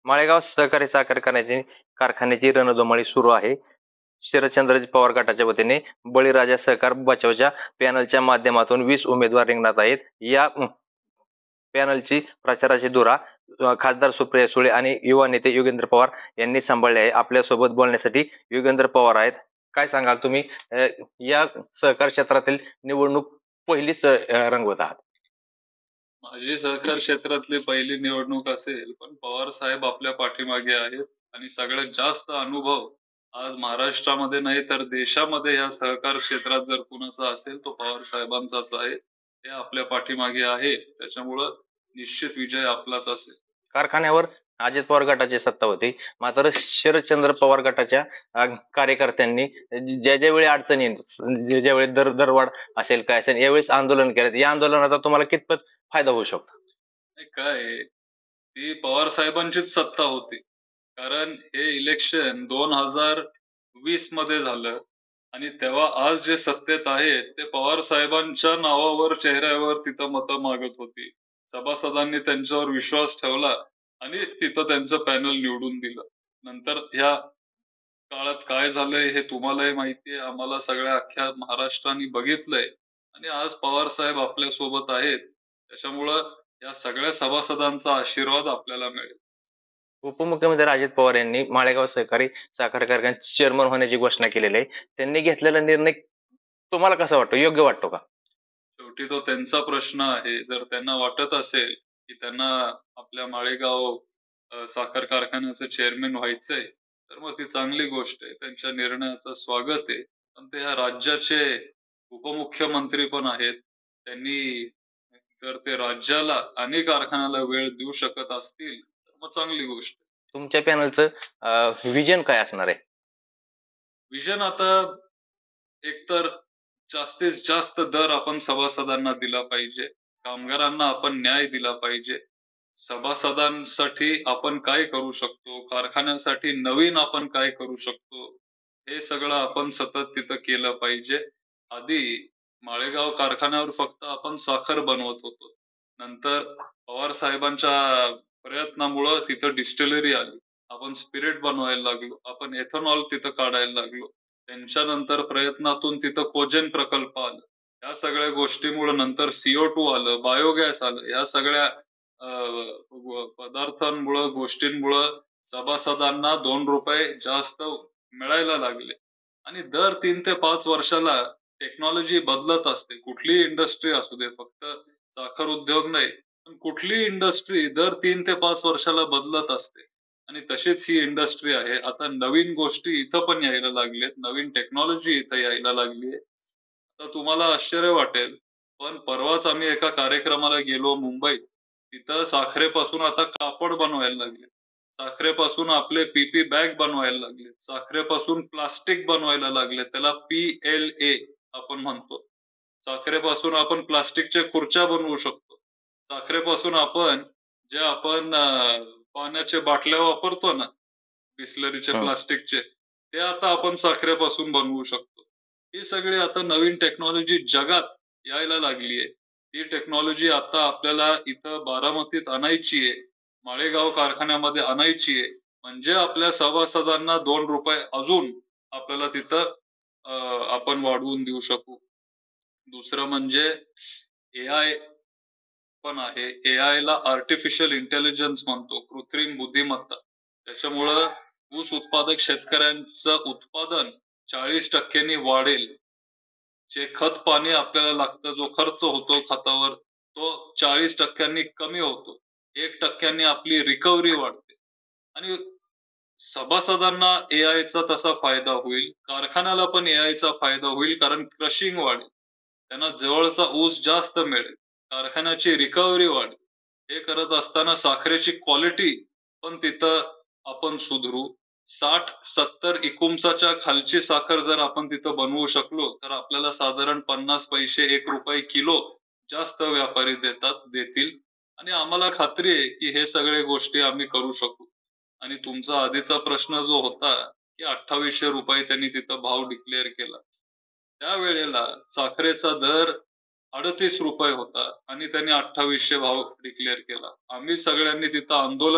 माळेगाव सहकारी साखर कारखान्याची रणधुमाळी सुरू आहे. शरदचंद्रजी पवार गटाच्या वतीने बळीराजा सहकार बचावच्या पॅनलच्या माध्यमातून 20 उमेदवार रिंगणात आहेत. या पॅनलची प्रचाराची धुरा खासदार सुप्रिया सुळे आणि युवा नेते योगेंद्र पवार यांनी सांभाळले आहे. आपल्यासोबत बोलण्यासाठी योगेंद्र पवार आहेत. काय सांगाल तुम्ही या सहकार क्षेत्रातील निवडणूक पहिलीच रंगवत आहात? माझी सहकार क्षेत्रातली पहिली निवडणूक असेल, पण पवार साहेब आपल्या पाठीमागे आहेत आणि सगळ्यात जास्त अनुभव आज महाराष्ट्रामध्ये नाही तर देशामध्ये या सहकार क्षेत्रात जर कुणाचा असेल तो पवार साहेबांचाच आहे. ते आपल्या पाठीमागे आहे, त्याच्यामुळं निश्चित विजय आपलाच असेल. कारखान्यावर अजित पवार गटाची सत्ता होती, मात्र शरदचंद्र पवार गटाच्या कार्यकर्त्यांनी ज्या ज्यावेळी अडचणी, ज्यावेळी दरवाढ असेल काय असेल, यावेळेस आंदोलन केलं. या आंदोलनाचा तुम्हाला कितपत फायदा होऊ शकतो? काय आहे, ती पवार साहेबांचीच सत्ता होती. कारण हे इलेक्शन 2020 मध्ये झालं आणि तेव्हा आज जे सत्तेत आहेत ते पवार साहेबांच्या नावावर, चेहऱ्यावर तिथं मतं मागत होती. सभासदांनी त्यांच्यावर विश्वास ठेवला आणि तिथं त्यांचं पॅनल निवडून दिलं. नंतर ह्या काळात काय झालंय हे तुम्हालाही माहिती आहे, आम्हाला सगळ्या अख्ख्या महाराष्ट्राने बघितलंय आणि आज पवार साहेब आपल्या सोबत आहेत. त्याच्यामुळं या सगळ्या सभासदांचा आशीर्वाद आपल्याला मिळेल. उपमुख्यमंत्री अजित पवार यांनी माळेगाव सहकारी साखर कारखान्याचे चेअरमन होण्याची घोषणा केलेली आहे. त्यांनी घेतलेला निर्णय तुम्हाला कसा वाटतो? योग्य वाटतो का? शेवटी तो त्यांचा प्रश्न आहे. जर त्यांना वाटत असेल की त्यांना आपल्या माळेगाव साखर कारखान्याचं चेअरमन व्हायचंय, तर मग ती चांगली गोष्ट आहे. त्यांच्या निर्णयाचं स्वागत आहे. पण ते ह्या राज्याचे उपमुख्यमंत्री पण आहेत. त्यांनी जर ते राज्याला आणि कारखान्याला वेळ देऊ शकत असतील, तर मग चांगली गोष्ट आहे. तुमच्या पॅनलचं विजन काय असणार आहे? विजन आता एकतर जास्तीत जास्त दर आपण सभासदांना दिला पाहिजे. कामगारांना आपण न्याय दिला पाहिजे. सभासदांसाठी आपण काय करू शकतो, कारखान्यासाठी नवीन आपण काय करू शकतो, हे सगळं आपण सतत तिथं केलं पाहिजे. आधी माळेगाव कारखान्यावर फक्त आपण साखर बनवत होतो. नंतर पवार साहेबांच्या प्रयत्नामुळं तिथं डिस्टिलरी आली. आपण स्पिरिट बनवायला लागलो. आपण एथेनॉल तिथं काढायला लागलो. त्यांच्यानंतर प्रयत्नातून तिथं कोजेन प्रकल्प आला. या सगळ्या गोष्टीमुळे नंतर CO2 आलं, बायोगॅस आलं. या सगळ्या पदार्थांमुळं, गोष्टींमुळं सभासदांना ₹2 जास्त मिळायला लागले आणि दर 3 ते 5 वर्षाला टेक्नॉलॉजी बदलत असते. कुठलीही इंडस्ट्री असू दे, फक्त साखर उद्योग नाही, पण कुठलीही इंडस्ट्री दर 3 ते 5 वर्षाला बदलत असते. आणि तशीच ही इंडस्ट्री आहे. आता नवीन गोष्टी इथं पण यायला लागलेत. नवीन टेक्नॉलॉजी इथं यायला लागलीये. तर तुम्हाला आश्चर्य वाटेल, पण परवाच आम्ही एका कार्यक्रमाला गेलो मुंबईत. तिथं साखरेपासून आता कापड बनवायला लागले. साखरेपासून आपले PP बॅग बनवायला लागले. साखरेपासून प्लास्टिक बनवायला लागले. त्याला PLA आपण म्हणतो. साखरेपासून आपण प्लास्टिकच्या खुर्च्या बनवू शकतो. साखरेपासून आपण जे आपण पाण्याच्या बाटल्या वापरतो ना, बिसलरीचे प्लास्टिकचे, ते आता आपण साखरेपासून बनवू शकतो. ही सगळी आता नवीन टेक्नॉलॉजी जगात यायला लागलीये. ही टेक्नॉलॉजी आता आपल्याला इथं बारामतीत आणायची आहे. माळेगाव कारखान्यामध्ये आणायची आहे. म्हणजे आपल्या सभासदांना ₹2 अजून आपल्याला तिथं आपण वाढवून देऊ शकू. दुसरं म्हणजे AI पण आहे. AI ला आर्टिफिशियल इंटेलिजन्स म्हणतो, कृत्रिम बुद्धिमत्ता. त्याच्यामुळं ऊस उत्पादक शेतकऱ्यांचं उत्पादन 40% वाढेल. जे खत पाणी आपल्याला लागतं, जो खर्च होतो खतावर, तो 40% कमी होतो. 1% आपली रिकव्हरी वाढते आणि सभासदांना AIचा तसा फायदा होईल. कारखान्याला पण AIचा फायदा होईल कारण क्रशिंग वाढेल. त्यांना जवळचा ऊस जास्त मिळेल. कारखान्याची रिकव्हरी वाढेल. हे करत असताना साखरेची क्वालिटी पण तिथं आपण सुधरू. 60-70 इकुमसाच्या खालची साखर जर आपण तिथं बनवू शकलो, तर आपल्याला साधारण 50 पैसे, ₹1 किलो जास्त व्यापारी देतील आणि आम्हाला खात्री आहे, की हे सगळे गोष्टी आम्ही करू शकू. आणि तुमचा आधीचा प्रश्न जो होता, की ₹2800 त्यांनी तिथं भाव डिक्लेअर केला. त्यावेळेला साखरेचा दर ₹38 होता आणि त्यांनी 2800 भाव डिक्लेअर केला. आम्ही सगळ्यांनी तिथं आंदोलन